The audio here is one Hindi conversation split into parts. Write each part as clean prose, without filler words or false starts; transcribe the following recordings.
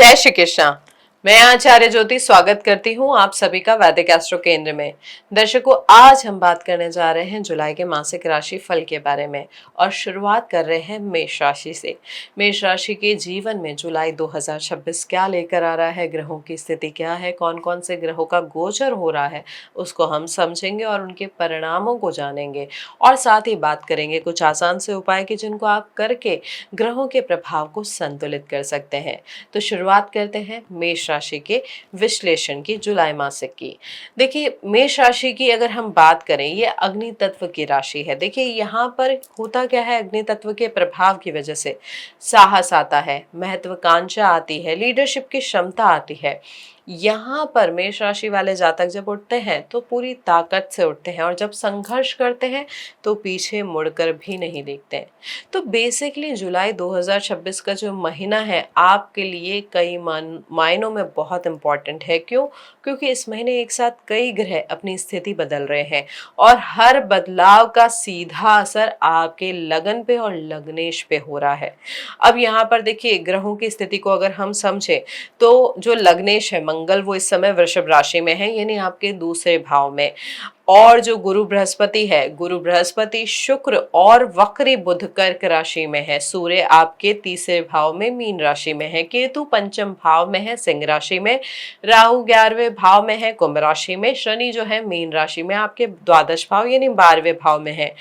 जय श्री कृष्णा। मैं आचार्य ज्योति स्वागत करती हूँ आप सभी का वैदिक एस्ट्रो केंद्र में। दर्शकों, आज हम बात करने जा रहे हैं जुलाई के मासिक राशि फल के बारे में और शुरुआत कर रहे हैं मेष राशि से। मेष राशि के जीवन में जुलाई 2026 क्या लेकर आ रहा है, ग्रहों की स्थिति क्या है, कौन कौन से ग्रहों का गोचर हो रहा है, उसको हम समझेंगे और उनके परिणामों को जानेंगे। और साथ ही बात करेंगे कुछ आसान से उपाय की जिनको आप करके ग्रहों के प्रभाव को संतुलित कर सकते हैं। तो शुरुआत करते हैं मेष राशि के विश्लेषण की, जुलाई मासिक की। देखिए, मेष राशि की अगर हम बात करें, ये अग्नि तत्व की राशि है। देखिए, यहाँ पर होता क्या है, अग्नि तत्व के प्रभाव की वजह से साहस आता है, महत्वाकांक्षा आती है, लीडरशिप की क्षमता आती है। यहाँ पर मेष राशि वाले जातक जब उठते हैं तो पूरी ताकत से उठते हैं और जब संघर्ष करते हैं तो पीछे मुड़कर भी नहीं देखते हैं। तो बेसिकली जुलाई 2026 का जो महीना है आपके लिए कई मायनों में बहुत इम्पॉर्टेंट है। क्यों? क्योंकि इस महीने एक साथ कई ग्रह अपनी स्थिति बदल रहे हैं और हर बदलाव का सीधा असर आपके लगन पे और लग्नेश पे हो रहा है। अब यहाँ पर देखिए, ग्रहों की स्थिति को अगर हम समझें तो जो लग्नेश है मंगल, वो इस समय वृषभ राशि में है, यानी आपके दूसरे भाव में। और जो गुरु बृहस्पति है, गुरु बृहस्पति शुक्र और वक्री बुध कर्क राशि में है, सूर्य आपके तीसरे भाव में मीन राशि में है, केतु पंचम भाव में है सिंह राशि में, राहु 11वें भाव में है कुंभ राशि में, शनि जो है मीन राशि में आपके द्वादश भाव यानी 12वें भाव में है।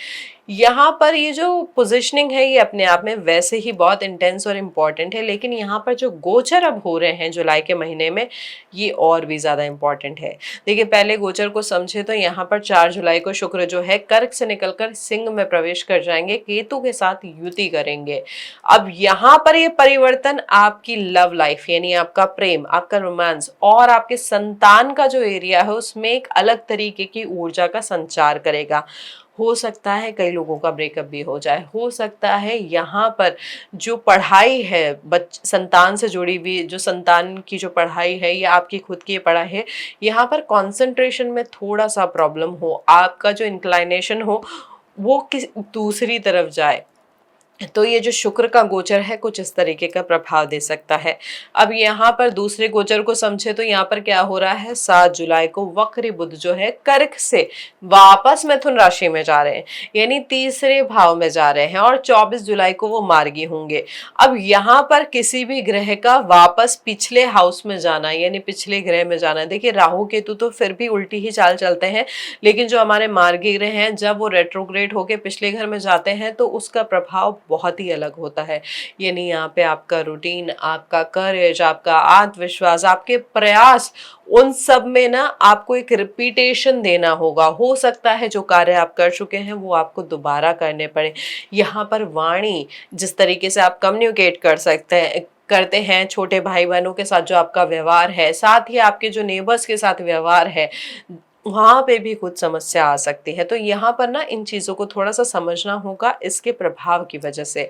यहाँ पर ये जो पोजिशनिंग है ये अपने आप में वैसे ही बहुत इंटेंस और इम्पॉर्टेंट है, लेकिन यहाँ पर जो गोचर अब हो रहे हैं जुलाई के महीने में, ये और भी ज़्यादा इम्पॉर्टेंट है। देखिए, पहले गोचर को समझे तो यहाँ पर 4 जुलाई को शुक्र जो है कर्क से निकलकर सिंह में प्रवेश कर जाएंगे, केतु के साथ युति करेंगे। अब यहाँ पर ये परिवर्तन आपकी लव लाइफ यानी आपका प्रेम, आपका रोमांस और आपके संतान का जो एरिया है उसमें एक अलग तरीके की ऊर्जा का संचार करेगा। हो सकता है कई लोगों का ब्रेकअप भी हो जाए, हो सकता है यहाँ पर जो पढ़ाई है संतान से जुड़ी हुई, जो संतान की जो पढ़ाई है या आपकी खुद की पढ़ाई है, यहाँ पर कंसंट्रेशन में थोड़ा सा प्रॉब्लम हो, आपका जो इंक्लाइनेशन हो वो किस दूसरी तरफ जाए। तो ये जो शुक्र का गोचर है कुछ इस तरीके का प्रभाव दे सकता है। अब यहाँ पर दूसरे गोचर को समझे तो यहाँ पर क्या हो रहा है, 7 जुलाई को वक्री बुध जो है कर्क से वापस मिथुन राशि में जा रहे हैं, यानी तीसरे भाव में जा रहे हैं और 24 जुलाई को वो मार्गी होंगे। अब यहाँ पर किसी भी ग्रह का वापस पिछले हाउस में जाना यानी पिछले ग्रह में जाना, देखिए राहु केतु तो फिर भी उल्टी ही चाल चलते हैं, लेकिन जो हमारे मार्गी ग्रह हैं जब वो रेट्रोग्रेड होके पिछले घर में जाते हैं तो उसका प्रभाव बहुत ही अलग होता है। यानी यहाँ पे आपका रूटीन, आपका करेज, आपका आत्मविश्वास, आपके प्रयास, उन सब में ना आपको एक रिपीटेशन देना होगा। हो सकता है जो कार्य आप कर चुके हैं वो आपको दोबारा करने पड़े। यहाँ पर वाणी, जिस तरीके से आप कम्युनिकेट करते हैं छोटे भाई बहनों के साथ, जो आपका व्यवहार है, साथ ही आपके जो नेबर्स के साथ व्यवहार है, वहां पे भी कुछ समस्या आ सकती है। तो यहाँ पर ना इन चीजों को थोड़ा सा समझना होगा इसके प्रभाव की वजह से।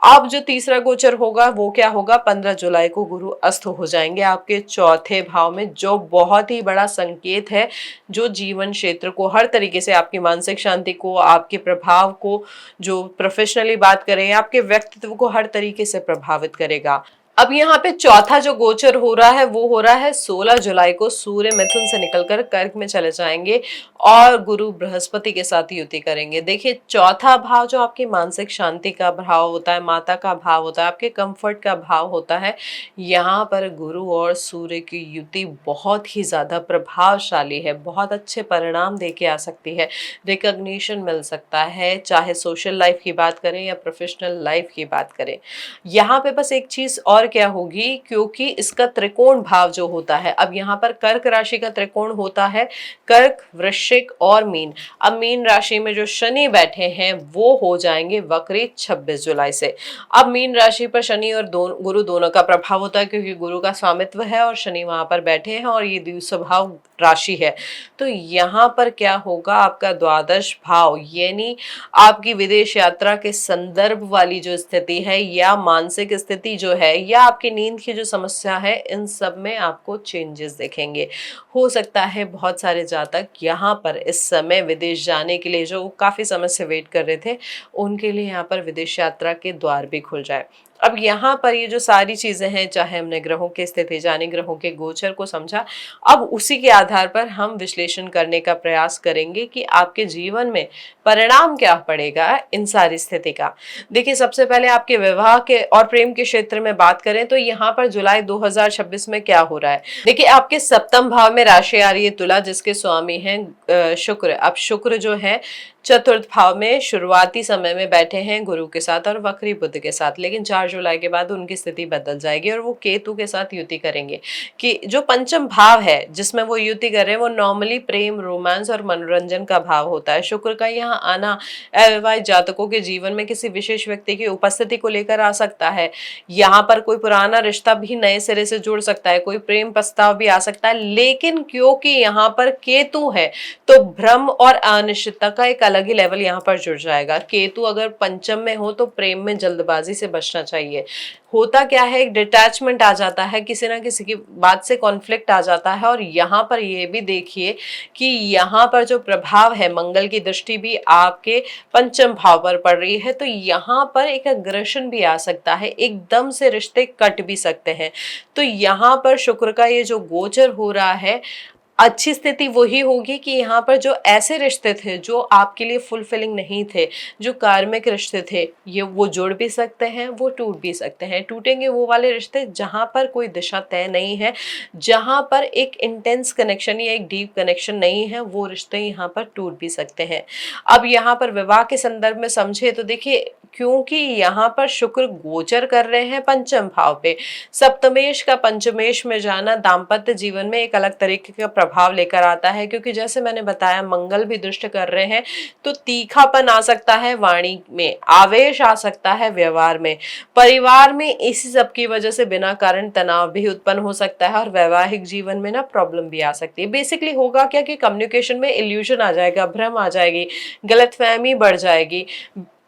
अब जो तीसरा गोचर होगा वो क्या होगा, 15 जुलाई को गुरु अस्त हो जाएंगे आपके चौथे भाव में, जो बहुत ही बड़ा संकेत है, जो जीवन क्षेत्र को हर तरीके से, आपकी मानसिक शांति को, आपके प्रभाव को, जो प्रोफेशनली बात करें, आपके व्यक्तित्व को हर तरीके से प्रभावित करेगा। अब यहाँ पे चौथा जो गोचर हो रहा है वो हो रहा है 16 जुलाई को, सूर्य मिथुन से निकलकर कर्क में चले जाएंगे और गुरु बृहस्पति के साथ युति करेंगे। देखिए, चौथा भाव जो आपकी मानसिक शांति का भाव होता है, माता का भाव होता है, आपके कंफर्ट का भाव होता है, यहाँ पर गुरु और सूर्य की युति बहुत ही ज्यादा प्रभावशाली है, बहुत अच्छे परिणाम दे के आ सकती है। रिकॉग्निशन मिल सकता है, चाहे सोशल लाइफ की बात करें या प्रोफेशनल लाइफ की बात करें। यहाँ पे बस एक चीज और क्या होगी, क्योंकि इसका त्रिकोण भाव जो होता है, अब यहाँ पर कर्क राशि का त्रिकोण होता है, कर्क, वृश्चिक और मीन। अब मीन राशि में जो शनि बैठे हैं वो हो जाएंगे वक्री 26 जुलाई से। अब मीन राशि पर शनि और गुरु दोनों का प्रभाव होता है, क्योंकि गुरु का स्वामित्व है और शनि वहां पर बैठे हैं और ये द्विस्वभाव राशि है। तो यहाँ पर क्या होगा, आपका द्वादश भाव यानी आपकी विदेश यात्रा के संदर्भ वाली जो स्थिति है या मानसिक स्थिति जो है या आपकी नींद की जो समस्या है, इन सब में आपको चेंजेस दिखेंगे। हो सकता है बहुत सारे जातक यहाँ पर इस समय विदेश जाने के लिए, जो काफी समय से वेट कर रहे थे, उनके लिए यहाँ पर विदेश यात्रा के द्वार भी खुल जाए। अब यहाँ पर ये जो सारी चीजें हैं, चाहे हमने ग्रहों की स्थिति जानी, ग्रहों के गोचर को समझा, अब उसी के आधार पर हम विश्लेषण करने का प्रयास करेंगे कि आपके जीवन में परिणाम क्या पड़ेगा इन सारी स्थिति का। देखिए, सबसे पहले आपके विवाह के और प्रेम के क्षेत्र में बात करें तो यहाँ पर जुलाई 2026 में क्या हो रहा है। देखिए, आपके सप्तम भाव में राशि आ रही है तुला, जिसके स्वामी हैं शुक्र। अब शुक्र जो है चतुर्थ भाव में शुरुआती समय में बैठे हैं गुरु के साथ और वक्री बुध के साथ, लेकिन 4 जुलाई के बाद उनकी स्थिति बदल जाएगी और वो केतु के साथ युति करेंगे। कि जो पंचम भाव है जिसमें वो युति कर रहे हैं वो नॉर्मली प्रेम, रोमांस और मनोरंजन का भाव होता है। शुक्र का यहाँ आना अविवाहित जातकों के जीवन में किसी विशेष व्यक्ति की उपस्थिति को लेकर आ सकता है। यहाँ पर कोई पुराना रिश्ता भी नए सिरे से जुड़ सकता है, कोई प्रेम प्रस्ताव भी आ सकता है, लेकिन क्योंकि यहाँ पर केतु है तो भ्रम और अनिश्चितता का एक अलग ही लेवल यहाँ पर जुड़ जाएगा। केतु अगर पंचम में हो तो प्रेम में जल्दबाजी से बचना चाहिए। होता क्या है, एक डिटैचमेंट आ जाता है, किसी ना किसी की बात से कॉन्फ्लिक्ट आ जाता है। और यहाँ पर ये भी देखिए कि यहाँ पर जो प्रभाव है, मंगल की दृष्टि भी आपके पंचम भाव पर पड़ रही है, तो यहाँ पर एक अग्रेशन भी आ सकता है, एकदम से रिश्ते कट भी सकते हैं। तो यहाँ पर शुक्र का ये जो गोचर हो रहा है, अच्छी स्थिति वही होगी कि यहाँ पर जो ऐसे रिश्ते थे जो आपके लिए फुलफिलिंग नहीं थे, जो कार्मिक रिश्ते थे, ये वो जुड़ भी सकते हैं, वो टूट भी सकते हैं। टूटेंगे वो वाले रिश्ते जहाँ पर कोई दिशा तय नहीं है, जहाँ पर एक इंटेंस कनेक्शन या एक डीप कनेक्शन नहीं है, वो रिश्ते यहाँ पर टूट भी सकते हैं। अब यहाँ पर विवाह के संदर्भ में समझे तो देखिए, क्योंकि यहाँ पर शुक्र गोचर कर रहे हैं पंचम भाव पे, सप्तमेश का पंचमेश में जाना दाम्पत्य जीवन में एक अलग तरीके का प्रभाव लेकर आता है। क्योंकि जैसे मैंने बताया, मंगल भी दृष्ट कर रहे हैं तो तीखापन आ सकता है वाणी में, आवेश आ सकता है व्यवहार में, परिवार में इसी सब की वजह से बिना कारण तनाव भी उत्पन्न हो सकता है और वैवाहिक जीवन में ना प्रॉब्लम भी आ सकती है। बेसिकली होगा क्या कि कम्युनिकेशन में इल्यूजन आ जाएगा, भ्रम आ जाएगी, गलतफहमी बढ़ जाएगी,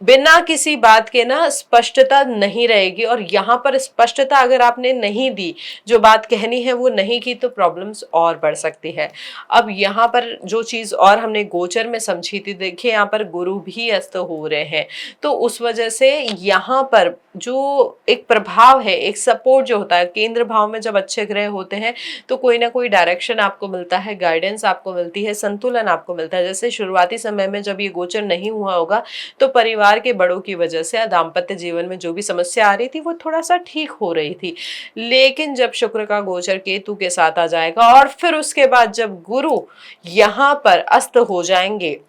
बिना किसी बात के ना स्पष्टता नहीं रहेगी। और यहाँ पर स्पष्टता अगर आपने नहीं दी, जो बात कहनी है वो नहीं की, तो प्रॉब्लम्स और बढ़ सकती है। अब यहाँ पर जो चीज और हमने गोचर में समझी थी, देखिए यहाँ पर गुरु भी अस्त हो रहे हैं, तो उस वजह से यहाँ पर जो एक प्रभाव है, एक सपोर्ट जो होता है, केंद्र भाव में जब अच्छे ग्रह होते हैं तो कोई ना कोई डायरेक्शन आपको मिलता है, गाइडेंस आपको मिलती है, संतुलन आपको मिलता है। जैसे शुरुआती समय में जब ये गोचर नहीं हुआ होगा तो परिवार के बड़ों की वजह से दाम्पत्य जीवन में जो भी समस्या आ रही थी वो थोड़ा सा ठीक हो रही थी। लेकिन जब शुक्र का गोचर केतु के साथ आ जाएगा और फिर उसके बाद जब गुरु यहाँ पर अस्त हो जाएंगे,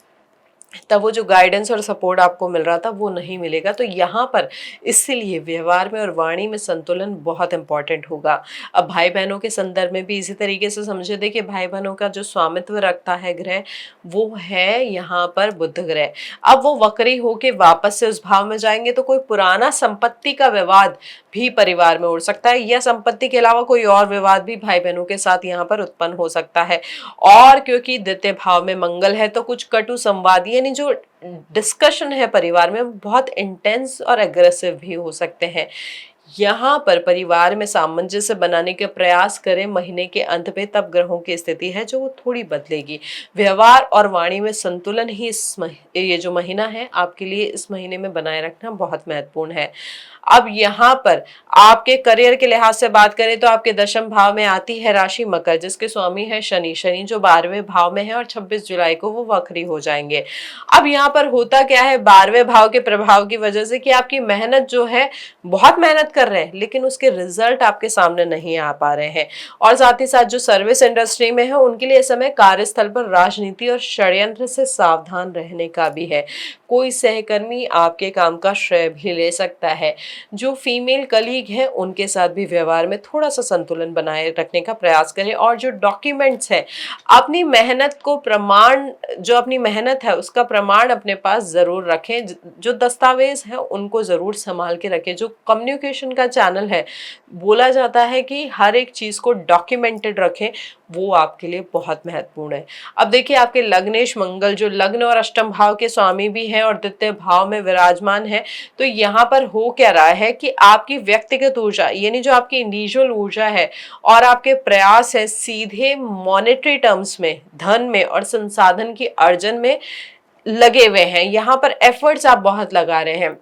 तब वो जो गाइडेंस और सपोर्ट आपको मिल रहा था वो नहीं मिलेगा। तो यहाँ पर इसीलिए व्यवहार में और वाणी में संतुलन बहुत इंपॉर्टेंट होगा। अब भाई बहनों के संदर्भ में भी इसी तरीके से समझे, देखिए भाई बहनों का जो स्वामित्व रखता है ग्रह वो है यहाँ पर बुध ग्रह। अब वो वक्री होके वापस से उस भाव में जाएंगे तो कोई पुराना संपत्ति का विवाद भी परिवार में उड़ सकता है, या संपत्ति के अलावा कोई और विवाद भी भाई बहनों के साथ यहाँ पर उत्पन्न हो सकता है। और क्योंकि द्वितीय भाव में मंगल है तो कुछ कटु संवाद यानी जो डिस्कशन है परिवार में बहुत इंटेंस और एग्रेसिव भी हो सकते हैं। यहाँ पर परिवार में सामंजस्य बनाने के प्रयास करें महीने के अंत पे, तब ग्रहों की स्थिति है जो वो थोड़ी बदलेगी। व्यवहार और वाणी में संतुलन ही ये जो महीना है आपके लिए इस महीने में बनाए रखना बहुत महत्वपूर्ण है। अब यहाँ पर आपके करियर के लिहाज से बात करें तो आपके दशम भाव में आती है राशि मकर, जिसके स्वामी है शनि। शनि जो 12वें भाव में है और 26 जुलाई को वो वक्री हो जाएंगे। अब यहाँ पर होता क्या है, 12वें भाव के प्रभाव की वजह से कि आपकी मेहनत जो है, बहुत मेहनत कर रहे हैं लेकिन उसके रिजल्ट आपके सामने नहीं आ पा रहे हैं। और साथ ही साथ जो सर्विस इंडस्ट्री में है उनके लिए इस समय कार्यस्थल पर राजनीति और षड्यंत्र से सावधान रहने का भी है। कोई सहकर्मी आपके काम का श्रेय भी ले सकता है। जो फीमेल कलीग है उनके साथ भी व्यवहार में थोड़ा सा संतुलन बनाए रखने का प्रयास करें। और जो डॉक्यूमेंट्स है, अपनी मेहनत को प्रमाण, जो अपनी मेहनत है उसका प्रमाण अपने पास जरूर रखें। जो दस्तावेज है उनको जरूर संभाल के रखें। जो कम्युनिकेशन का चैनल है, बोला जाता है कि हर एक चीज को डॉक्यूमेंटेड रखें, वो आपके लिए बहुत महत्वपूर्ण है। अब देखिए आपके लग्नेश मंगल जो लग्न और अष्टम भाव के स्वामी भी हैं और द्वितीय भाव में विराजमान है, तो यहाँ पर हो क्या रहा है कि आपकी व्यक्तिगत ऊर्जा यानी जो आपकी इंडिविजुअल ऊर्जा है और आपके प्रयास है सीधे मॉनेटरी टर्म्स में, धन में और संसाधन की अर्जन में लगे हुए हैं। यहाँ पर एफर्ट्स आप बहुत लगा रहे हैं।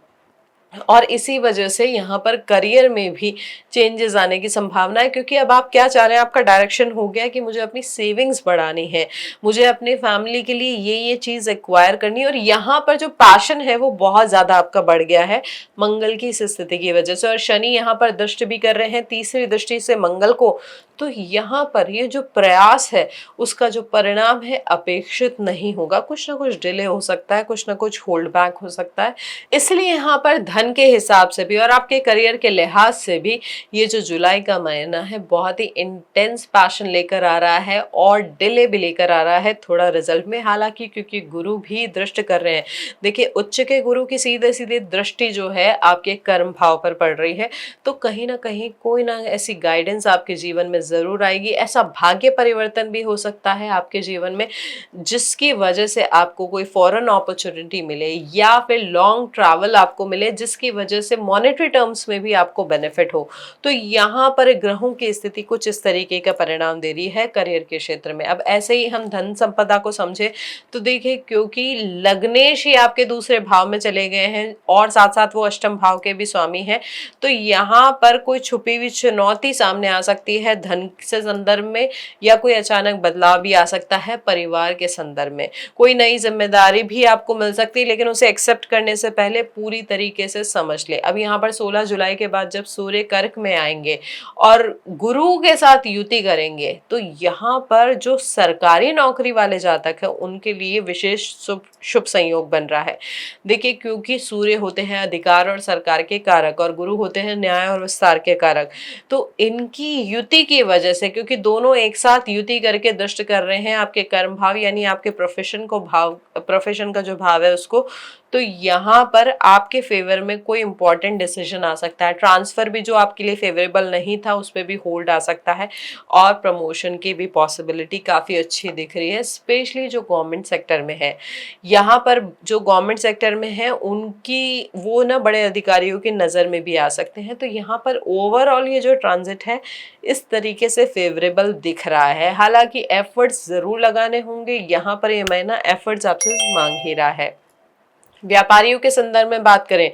और इसी वजह से यहाँ पर करियर में भी चेंजेस आने की संभावना है, क्योंकि अब आप क्या चाह रहे हैं, आपका डायरेक्शन हो गया कि मुझे अपनी सेविंग्स बढ़ानी है, मुझे अपनी फैमिली के लिए ये चीज़ एक्वायर करनी है, और यहाँ पर जो पैशन है वो बहुत ज़्यादा आपका बढ़ गया है मंगल की इस स्थिति की वजह से। और शनि यहाँ पर दृष्टि भी कर रहे हैं तीसरी दृष्टि से मंगल को, तो यहाँ पर ये जो प्रयास है उसका जो परिणाम है अपेक्षित नहीं होगा, कुछ ना कुछ डिले हो सकता है, कुछ ना कुछ होल्ड बैक हो सकता है। इसलिए यहाँ पर धन के हिसाब से भी और आपके करियर के लिहाज से भी ये जो जुलाई का महीना है बहुत ही इंटेंस पैशन लेकर आ रहा है और डिले भी लेकर आ रहा है थोड़ा रिजल्ट में। हालांकि क्योंकि गुरु भी दृष्ट कर रहे हैं, देखिए उच्च के गुरु की सीधे सीधे दृष्टि जो है आपके कर्म भाव पर पड़ रही है, तो कहीं ना कहीं कोई ना ऐसी गाइडेंस आपके जीवन में जरूर आएगी। ऐसा भाग्य परिवर्तन भी हो सकता है आपके जीवन में जिसकी वजह से आपको कोई फॉरेन अपॉर्चुनिटी मिले या फिर लॉन्ग ट्रैवल आपको मिले जिसकी वजह से मॉनेटरी टर्म्स में भी आपको बेनिफिट हो। तो यहाँ पर ग्रहों की स्थिति कुछ इस तरीके का परिणाम दे रही है करियर के क्षेत्र में। अब ऐसे ही हम धन संपदा को समझे तो देखिए, क्योंकि लग्नेश ही आपके दूसरे भाव में चले गए हैं और साथ साथ वो अष्टम भाव के भी स्वामी हैं, तो यहाँ पर कोई छुपी हुई चुनौती सामने आ सकती है धन से संदर्भ में, या कोई अचानक बदलाव भी आ सकता है परिवार के संदर्भ में। कोई नई जिम्मेदारी भी आपको मिल सकती है, लेकिन उसे एक्सेप्ट करने से पहले पूरी तरीके से समझ ले। अब यहाँ पर 16 जुलाई के बाद जब सूर्य कर्क में आएंगे और गुरु के साथ युति करेंगे, तो यहाँ पर जो सरकारी नौकरी वाले जातक है उनके लिए विशेष शुभ संयोग बन रहा है। देखिए, क्योंकि सूर्य होते हैं अधिकार और सरकार के कारक और गुरु होते हैं न्याय और विस्तार के कारक, तो इनकी युति की वजह से, क्योंकि दोनों एक साथ युति करके दृष्ट कर रहे हैं आपके कर्म भाव यानी आपके प्रोफेशन को भाव, प्रोफेशन का जो भाव है उसको, तो यहाँ पर आपके फेवर में कोई इंपॉर्टेंट डिसीजन आ सकता है। ट्रांसफर भी जो आपके लिए फेवरेबल नहीं था उस पर भी होल्ड आ सकता है और प्रमोशन की भी पॉसिबिलिटी काफ़ी अच्छी दिख रही है, स्पेशली जो गवर्नमेंट सेक्टर में है। यहाँ पर जो गवर्नमेंट सेक्टर में है उनकी वो ना बड़े अधिकारियों की नज़र में भी आ सकते हैं, तो यहाँ पर ओवरऑल ये जो ट्रांजिट है इस तरीके से फेवरेबल दिख रहा है। हालांकि एफर्ट्स ज़रूर लगाने होंगे, यहाँ पर ये महीना एफर्ट्स आपसे मांग ही रहा है। व्यापारियों के संदर्भ में बात करें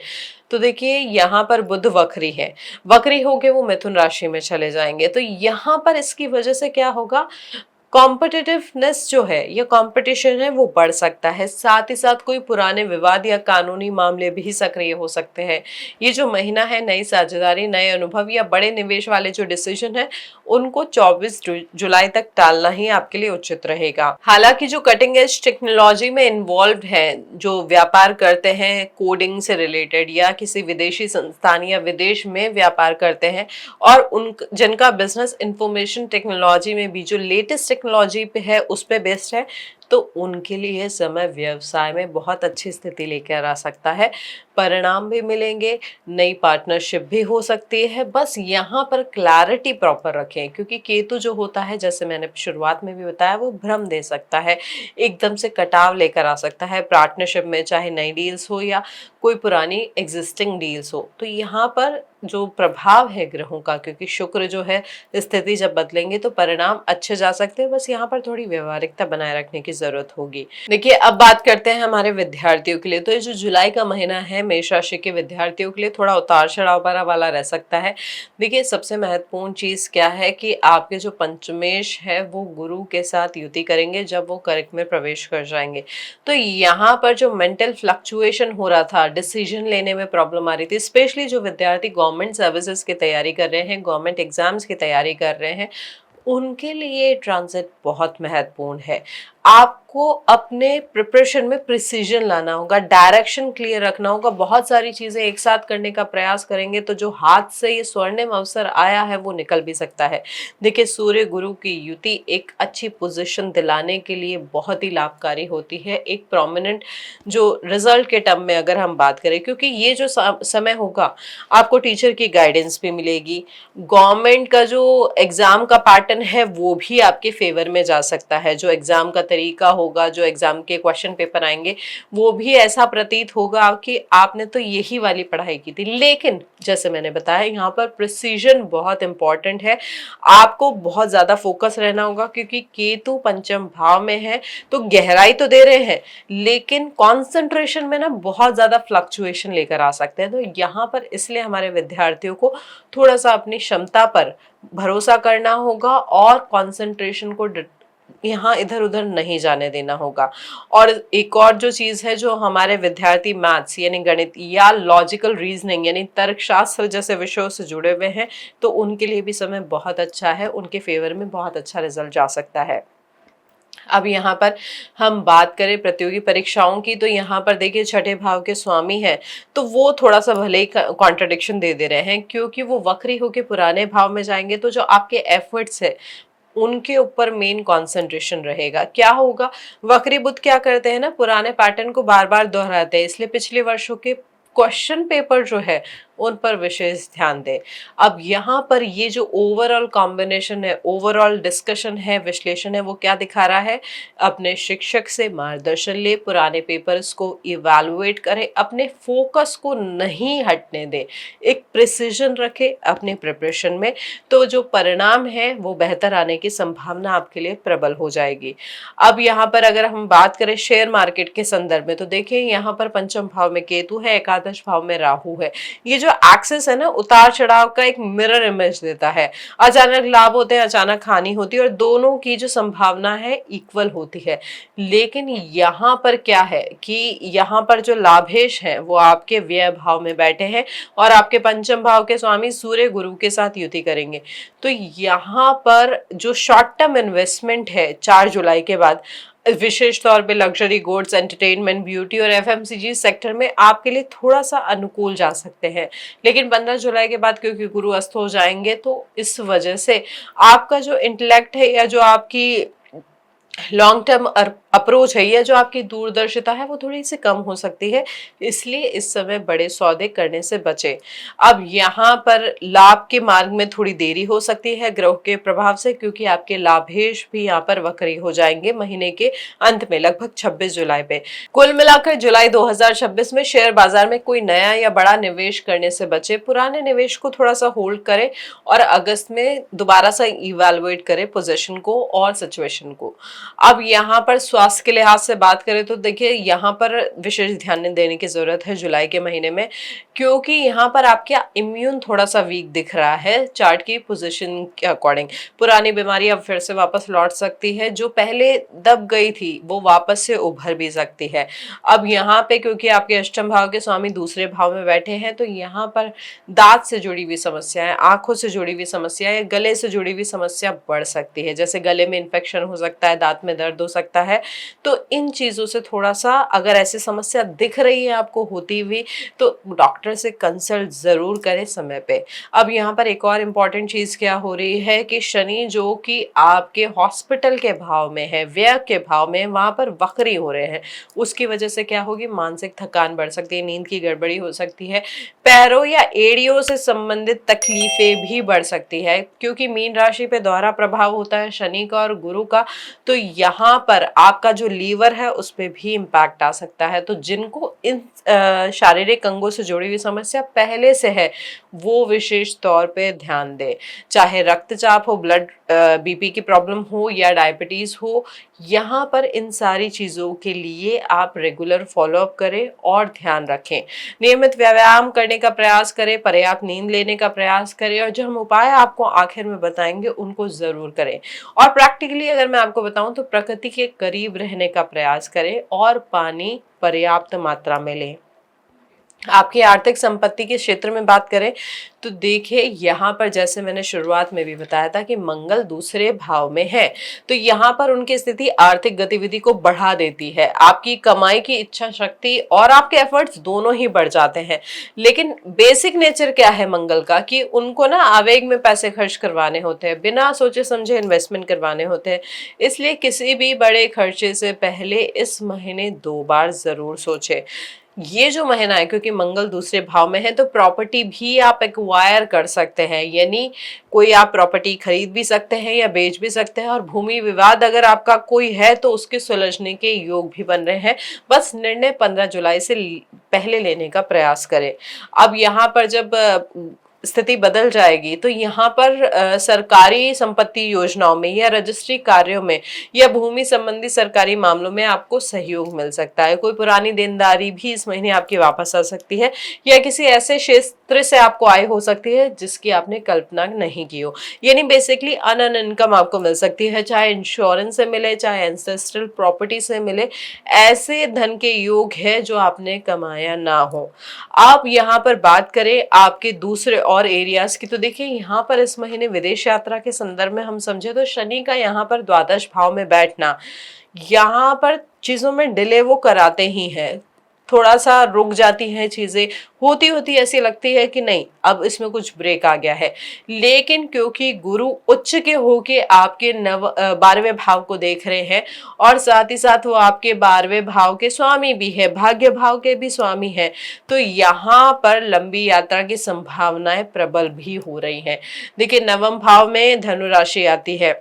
तो देखिए, यहाँ पर बुध वक्री है, वक्री होके वो मिथुन राशि में चले जाएंगे, तो यहाँ पर इसकी वजह से क्या होगा, कॉम्पिटिटिवनेस जो है या कंपटीशन है वो बढ़ सकता है। साथ ही साथ कोई पुराने विवाद या कानूनी मामले भी सक्रिय हो सकते हैं। ये जो महीना है नई साझेदारी, नए अनुभव या बड़े निवेश वाले जो डिसीजन है उनको 24 जुलाई तक टालना ही आपके लिए उचित रहेगा। हालांकि जो कटिंग एज टेक्नोलॉजी में इन्वॉल्व है, जो व्यापार करते हैं कोडिंग से रिलेटेड या किसी विदेशी संस्थान या विदेश में व्यापार करते हैं और उन जिनका बिजनेस इंफॉर्मेशन टेक्नोलॉजी में भी जो लेटेस्ट टेक्नोलॉजी पे है उस पे बेस्ड है, तो उनके लिए समय व्यवसाय में बहुत अच्छी स्थिति लेकर आ सकता है। परिणाम भी मिलेंगे, नई पार्टनरशिप भी हो सकती है। बस यहाँ पर क्लैरिटी प्रॉपर रखें, क्योंकि केतु जो होता है जैसे मैंने शुरुआत में भी बताया वो भ्रम दे सकता है, एकदम से कटाव लेकर आ सकता है पार्टनरशिप में, चाहे नई डील्स हो या कोई पुरानी एग्जिस्टिंग डील्स हो। तो यहाँ पर जो प्रभाव है ग्रहों का, क्योंकि शुक्र जो है स्थिति जब बदलेंगे तो परिणाम अच्छे जा सकते हैं, बस यहाँ पर थोड़ी व्यवहारिकता बनाए रखने की जरूरत होगी। देखिए, अब बात करते हैं हमारे विद्यार्थियों के लिए। तो ये जो जुलाई का महीना है मेष राशि के विद्यार्थियों के लिए थोड़ा उतार चढ़ाव भरा वाला रह सकता है। देखिए, सबसे महत्वपूर्ण चीज क्या है कि आपके जो पंचमेश है वो गुरु के साथ युति करेंगे जब वो कर्क में प्रवेश कर जाएंगे, तो यहाँ पर जो मेंटल फ्लक्चुएशन हो रहा था, डिसीजन लेने में प्रॉब्लम आ रही थी, स्पेशली जो विद्यार्थी गवर्नमेंट सर्विसेज की तैयारी कर रहे हैं, गवर्नमेंट एग्जाम्स की तैयारी कर रहे हैं, उनके लिए ट्रांजिट बहुत महत्वपूर्ण है। आपको अपने प्रिपरेशन में प्रिसीजन लाना होगा, डायरेक्शन क्लियर रखना होगा। बहुत सारी चीजें एक साथ करने का प्रयास करेंगे तो जो हाथ से ये स्वर्णिम अवसर आया है वो निकल भी सकता है। देखिए, सूर्य गुरु की युति एक अच्छी पोजीशन दिलाने के लिए बहुत ही लाभकारी होती है, एक प्रोमिनेंट जो रिजल्ट के टर्म में अगर हम बात करें, क्योंकि ये जो समय होगा आपको टीचर की गाइडेंस भी मिलेगी, गवर्नमेंट का जो एग्जाम का पैटर्न है वो भी आपके फेवर में जा सकता है, जो एग्जाम का तरीका होगा, जो एग्जाम के क्वेश्चन पेपर आएंगे वो भी ऐसा प्रतीत होगा कि आपने तो यही वाली पढ़ाई की थी। लेकिन जैसे मैंने बताया, यहाँ पर प्रिसीजन बहुत इंपॉर्टेंट है। आपको बहुत ज्यादा फोकस रहना होगा, क्योंकि केतु पंचम भाव में है तो गहराई तो दे रहे हैं, लेकिन कंसंट्रेशन में ना बहुत ज्यादा फ्लक्चुएशन लेकर आ सकते हैं। तो यहाँ पर इसलिए हमारे विद्यार्थियों को थोड़ा सा अपनी क्षमता पर भरोसा करना होगा और कंसंट्रेशन को यहाँ इधर उधर नहीं जाने देना होगा। और एक और जो चीज है, जो हमारे विद्यार्थी मैथ्स यानी गणित या लॉजिकल रीजनिंग यानी तर्कशास्त्र जैसे विषयों से जुड़े हुए हैं, तो उनके लिए भी समय बहुत अच्छा है, उनके फेवर में बहुत अच्छा रिजल्ट जा सकता है। अब यहाँ पर हम बात करें प्रतियोगी परीक्षाओं की, तो यहाँ पर देखिए छठे भाव के स्वामी हैं, तो वो थोड़ा सा भले ही कॉन्ट्रडिक्शन दे रहे हैं, क्योंकि वो वक्री होके पुराने भाव में जाएंगे, तो जो आपके एफर्ट्स है उनके ऊपर मेन कंसंट्रेशन रहेगा। क्या होगा, वक्री बुध क्या करते हैं ना, पुराने पैटर्न को बार बार दोहराते हैं, इसलिए पिछले वर्षों के क्वेश्चन पेपर जो है उन पर विशेष ध्यान दें। अब यहाँ पर ये जो ओवरऑल कॉम्बिनेशन है, ओवरऑल डिस्कशन है, विश्लेषण है, वो क्या दिखा रहा है, अपने शिक्षक से मार्गदर्शन ले, पुराने पेपर्स को इवैल्यूएट करें, अपने फोकस को नहीं हटने दें, एक प्रिसीजन रखें अपने प्रिपरेशन में, तो जो परिणाम है वो बेहतर आने की संभावना आपके लिए प्रबल हो जाएगी। अब यहाँ पर अगर हम बात करें शेयर मार्केट के संदर्भ में, तो देखिए यहाँ पर पंचम भाव में केतु है, एकादश भाव में राहु है। ये जो एक्सेस है ना, उतार चढ़ाव का एक मिरर इमेज देता है। अचानक लाभ होते हैं, अचानक हानि होती है, और दोनों की जो संभावना है इक्वल होती है। लेकिन यहाँ पर क्या है कि यहाँ पर जो लाभेश है वो आपके व्यय भाव में बैठे हैं, और आपके पंचम भाव के स्वामी सूर्य गुरु के साथ युति करेंगे। तो यहाँ पर जो शॉर्ट टर्म इन्वेस्टमेंट है 4 जुलाई के बाद, विशेष तौर पे लग्जरी गुड्स, एंटरटेनमेंट, ब्यूटी और एफएमसीजी सेक्टर में आपके लिए थोड़ा सा अनुकूल जा सकते हैं। लेकिन 15 जुलाई के बाद क्योंकि गुरु अस्त हो जाएंगे, तो इस वजह से आपका जो इंटेलेक्ट है या जो आपकी लॉन्ग टर्म अप्रोच है या जो आपकी दूरदर्शिता है वो थोड़ी सी कम हो सकती है, इसलिए इस समय बड़े सौदे करने से बचे। अब यहाँ पर लाभ के मार्ग में थोड़ी देरी हो सकती है ग्रह के प्रभाव से, क्योंकि आपके लाभेश भी यहाँ पर वक्री हो जाएंगे महीने के अंत में, लगभग 26 जुलाई पे। कुल मिलाकर जुलाई 2026 में शेयर बाजार में कोई नया या बड़ा निवेश करने से बचे, पुराने निवेश को थोड़ा सा होल्ड करें और अगस्त में दोबारा से इवैल्यूएट करें पोजीशन को और सिचुएशन को। अब यहाँ पर स्वास्थ्य के लिहाज से बात करें तो देखिए यहाँ पर विशेष ध्यान देने की जरूरत है जुलाई के महीने में, क्योंकि यहाँ पर आपका इम्यून थोड़ा सा वीक दिख रहा है चार्ट की पोजीशन के अकॉर्डिंग। पुरानी बीमारी अब फिर से वापस लौट सकती है, जो पहले दब गई थी वो वापस से उभर भी सकती है। अब यहाँ पे क्योंकि आपके अष्टम भाव के स्वामी दूसरे भाव में बैठे हैं, तो यहाँ पर दांत से जुड़ी हुई समस्याएं, आंखों से जुड़ी हुई समस्या या गले से जुड़ी हुई समस्या बढ़ सकती है, जैसे गले में इन्फेक्शन हो सकता है, दांत में दर्द हो सकता है। तो इन चीजों से थोड़ा सा, अगर ऐसी समस्या दिख रही है आपको होती हुई, तो डॉक्टर से कंसल्ट जरूर करें समय पे। अब यहाँ पर एक और इम्पॉर्टेंट चीज क्या हो रही है कि शनि जो कि आपके हॉस्पिटल के भाव में है, व्यय के भाव में, वहां पर वक्री हो रहे हैं, उसकी वजह से क्या होगी, मानसिक थकान बढ़ सकती है, नींद की गड़बड़ी हो सकती है, पैरों या एड़ियों से संबंधित तकलीफें भी बढ़ सकती है, क्योंकि मीन राशि पे दोहरा प्रभाव होता है शनि का और गुरु का। तो यहाँ पर आपका जो लीवर है उस पर भी इम्पैक्ट आ सकता है। तो जिनको इन शारीरिक अंगों से जुड़ी हुई समस्या पहले से है वो विशेष तौर पे ध्यान दें, चाहे रक्तचाप हो, ब्लड बीपी की प्रॉब्लम हो या डायबिटीज हो, यहाँ पर इन सारी चीजों के लिए आप रेगुलर फॉलोअप करें और ध्यान रखें। नियमित व्यायाम करने का प्रयास करें, पर्याप्त नींद लेने का प्रयास करें, और जो हम उपाय आपको आखिर में बताएंगे उनको जरूर करें। और प्रैक्टिकली अगर मैं आपको बताऊं तो प्रकृति के करीब रहने का प्रयास करें और पानी पर्याप्त मात्रा में लें। आपकी आर्थिक संपत्ति के क्षेत्र में बात करें तो देखिए यहाँ पर जैसे मैंने शुरुआत में भी बताया था कि मंगल दूसरे भाव में है, तो यहाँ पर उनकी स्थिति आर्थिक गतिविधि को बढ़ा देती है, आपकी कमाई की इच्छा शक्ति और आपके एफर्ट्स दोनों ही बढ़ जाते हैं। लेकिन बेसिक नेचर क्या है मंगल का कि उनको ना आवेग में पैसे खर्च करवाने होते हैं, बिना सोचे समझे इन्वेस्टमेंट करवाने होते हैं, इसलिए किसी भी बड़े खर्चे से पहले इस महीने 2 बार जरूर सोचे। ये जो महीना है क्योंकि मंगल दूसरे भाव में है तो प्रॉपर्टी भी आप एक्वायर कर सकते हैं, यानी कोई आप प्रॉपर्टी खरीद भी सकते हैं या बेच भी सकते हैं। और भूमि विवाद अगर आपका कोई है तो उसके सुलझने के योग भी बन रहे हैं। बस निर्णय 15 जुलाई से पहले लेने का प्रयास करें। अब यहाँ पर जब स्थिति बदल जाएगी तो यहाँ पर सरकारी संपत्ति योजनाओं में या रजिस्ट्री कार्यों में या भूमि संबंधी सरकारी मामलों में आपको सहयोग मिल सकता है। कोई पुरानी देनदारी भी इस महीने आपकी वापस आ सकती है या किसी ऐसे क्षेत्र से आपको आय हो सकती है जिसकी आपने कल्पना नहीं की हो। यानी बेसिकली अर्न इनकम आपको मिल सकती है, चाहे इंश्योरेंस से मिले चाहे एंसेस्ट्रल प्रॉपर्टी से मिले। ऐसे धन के योग है जो आपने कमाया ना हो। आप यहाँ पर बात करें आपके दूसरे और एरियाज की, तो देखिए यहाँ पर इस महीने विदेश यात्रा के संदर्भ में हम समझे तो शनि का यहाँ पर द्वादश भाव में बैठना यहाँ पर चीजों में डिले वो कराते ही हैं। थोड़ा सा रुक जाती हैं चीजें, होती होती ऐसी लगती है कि नहीं अब इसमें कुछ ब्रेक आ गया है। लेकिन क्योंकि गुरु उच्च के होके आपके 12वें भाव को देख रहे हैं और साथ ही साथ वो आपके 12वें भाव के स्वामी भी है, भाग्य भाव के भी स्वामी है, तो यहाँ पर लंबी यात्रा की संभावनाएं प्रबल भी हो रही हैं। देखिए नवम भाव में धनु राशि आती है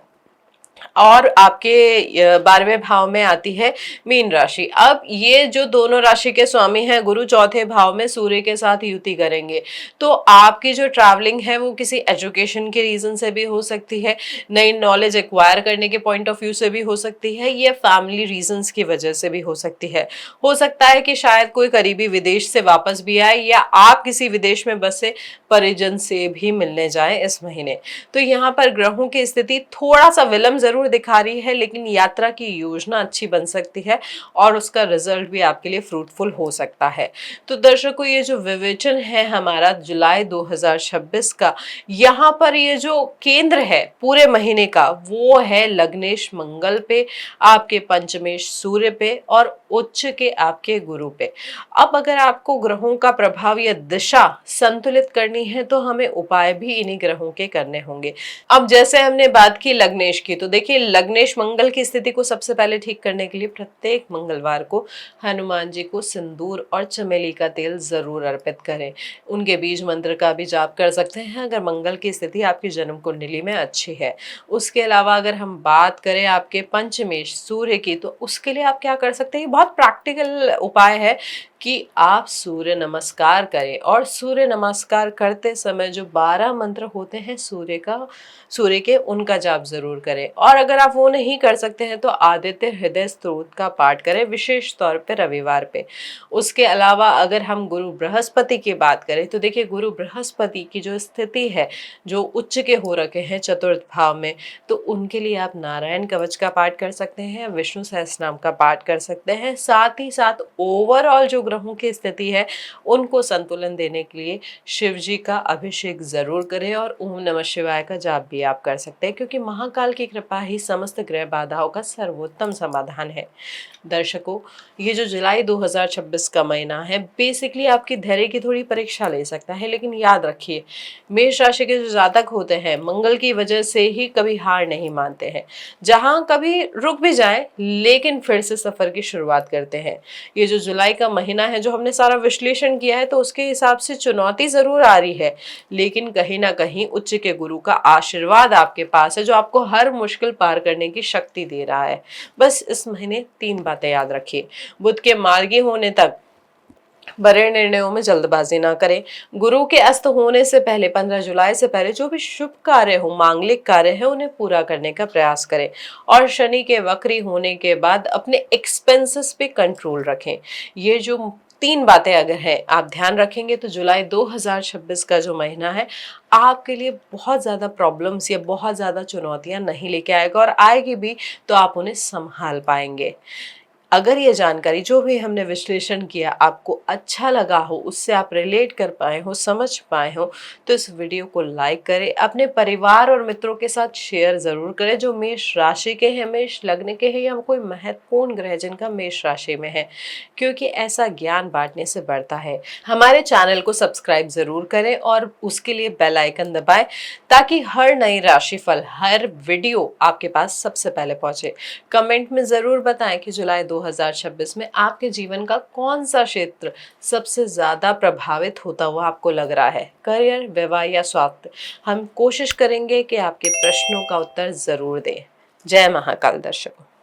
और आपके 12वें भाव में आती है मीन राशि। अब ये जो दोनों राशि के स्वामी हैं गुरु चौथे भाव में सूर्य के साथ युति करेंगे, तो आपकी जो ट्रैवलिंग है वो किसी एजुकेशन के रीजन से भी हो सकती है, नई नॉलेज एक्वायर करने के पॉइंट ऑफ व्यू से भी हो सकती है, या फैमिली रीजंस की वजह से भी हो सकती है। हो सकता है कि शायद कोई करीबी विदेश से वापस भी आए या आप किसी विदेश में बसे परिजन से भी मिलने जाए इस महीने। तो यहाँ पर ग्रहों की स्थिति थोड़ा सा विलंब जरूर दिखा रही है, लेकिन यात्रा की योजना अच्छी बन सकती है और उसका रिजल्ट भी आपके लिए फ्रूटफुल हो सकता है। तो दर्शकों ये जो विवेचन है हमारा जुलाई 2026 का, यहाँ पर ये जो केंद्र है पूरे महीने का वो है लग्नेश मंगल पे, आपके पंचमेश सूर्य पे और उच्च के आपके गुरु पे। अब अगर आपको ग्रहों का प्रभाव या दिशा संतुलित करनी है तो हमें उपाय भी इन्हीं ग्रहों के करने होंगे। अब जैसे हमने बात की लग्नेश की, तो देखिए लग्नेश मंगल की स्थिति को सबसे पहले ठीक करने के लिए प्रत्येक मंगलवार को हनुमान जी को सिंदूर और चमेली का तेल जरूर अर्पित करें। उनके बीज मंत्र का भी जाप कर सकते हैं अगर मंगल की स्थिति आपकी जन्म कुंडली में अच्छी है। उसके अलावा अगर हम बात करें आपके पंचमेश सूर्य की, तो उसके लिए आप क्या कर सकते हैं, बहुत प्रैक्टिकल उपाय है कि आप सूर्य नमस्कार करें। और सूर्य नमस्कार करते समय जो 12 मंत्र होते हैं सूर्य के उनका जाप जरूर करें। और अगर आप वो नहीं कर सकते हैं तो आदित्य हृदय स्तोत्र का पाठ करें, विशेष तौर पे रविवार पे। उसके अलावा अगर हम गुरु बृहस्पति की बात करें तो देखिए गुरु बृहस्पति की जो स्थिति है जो उच्च के हो रखे हैं चतुर्थ भाव में, तो उनके लिए आप नारायण कवच का पाठ कर सकते हैं, विष्णु सहस्त्रनाम का पाठ कर सकते हैं। साथ ही साथ ओवरऑल जो ग्रहों की स्थिति है उनको संतुलन देने के लिए शिव जी का अभिषेक जरूर करें और ओम नमः शिवाय का जाप भी आप कर सकते हैं, क्योंकि महाकाल की कृपा ही समस्त ग्रह बाधाओं का सर्वोत्तम समाधान है। दर्शकों ये जो जुलाई 2026 का महीना है बेसिकली आपकी धैर्य की थोड़ी परीक्षा ले सकता है, लेकिन याद रखिए मेष राशि के जो जातक होते हैं मंगल की वजह से ही कभी हार नहीं मानते हैं, जहां कभी रुक भी जाए लेकिन फिर से सफर की शुरुआत करते हैं। ये जो जुलाई का महीना है जो हमने सारा विश्लेषण किया है तो उसके हिसाब से चुनौती जरूर आ रही है, लेकिन कहीं ना कहीं उच्च के गुरु का आशीर्वाद आपके पास है जो आपको हर मुश्किल पार करने की शक्ति दे रहा है। बस इस महीने 3 बातें याद रखिए। बुध के मार्गी होने तक बड़े निर्णयों में जल्दबाजी ना करें। गुरु के अस्त होने से पहले 15 जुलाई से पहले जो भी शुभ कार्य हो, मांगलिक कार्य है, उन्हें पूरा करने का प्रयास करें। और शनि के वक्री होने के बाद अपने एक्सपेंसेस पे कंट्रोल रखें। ये जो 3 बातें अगर हैं आप ध्यान रखेंगे तो जुलाई 2026 का जो महीना है आपके लिए बहुत ज़्यादा प्रॉब्लम्स या बहुत ज़्यादा चुनौतियां नहीं लेके आएगा, और आएगी भी तो आप उन्हें संभाल पाएंगे। अगर ये जानकारी जो भी हमने विश्लेषण किया आपको अच्छा लगा हो, उससे आप रिलेट कर पाए हो, समझ पाए हो, तो इस वीडियो को लाइक करें, अपने परिवार और मित्रों के साथ शेयर जरूर करें जो मेष राशि के हैं, मेष लग्न के हैं, या कोई महत्वपूर्ण ग्रह जिनका मेष राशि में है, क्योंकि ऐसा ज्ञान बांटने से बढ़ता है। हमारे चैनल को सब्सक्राइब जरूर करें और उसके लिए बेल आइकन दबाएं ताकि हर नई राशिफल, हर वीडियो आपके पास सबसे पहले पहुंचे। कमेंट में जरूर बताएं कि जुलाई 2026 में आपके जीवन का कौन सा क्षेत्र सबसे ज़्यादा प्रभावित होता हुआ आपको लग रहा है? करियर, विवाह या स्वास्थ्य? हम कोशिश करेंगे कि आपके प्रश्नों का उत्तर ज़रूर दें। जय महाकाल दर्शकों।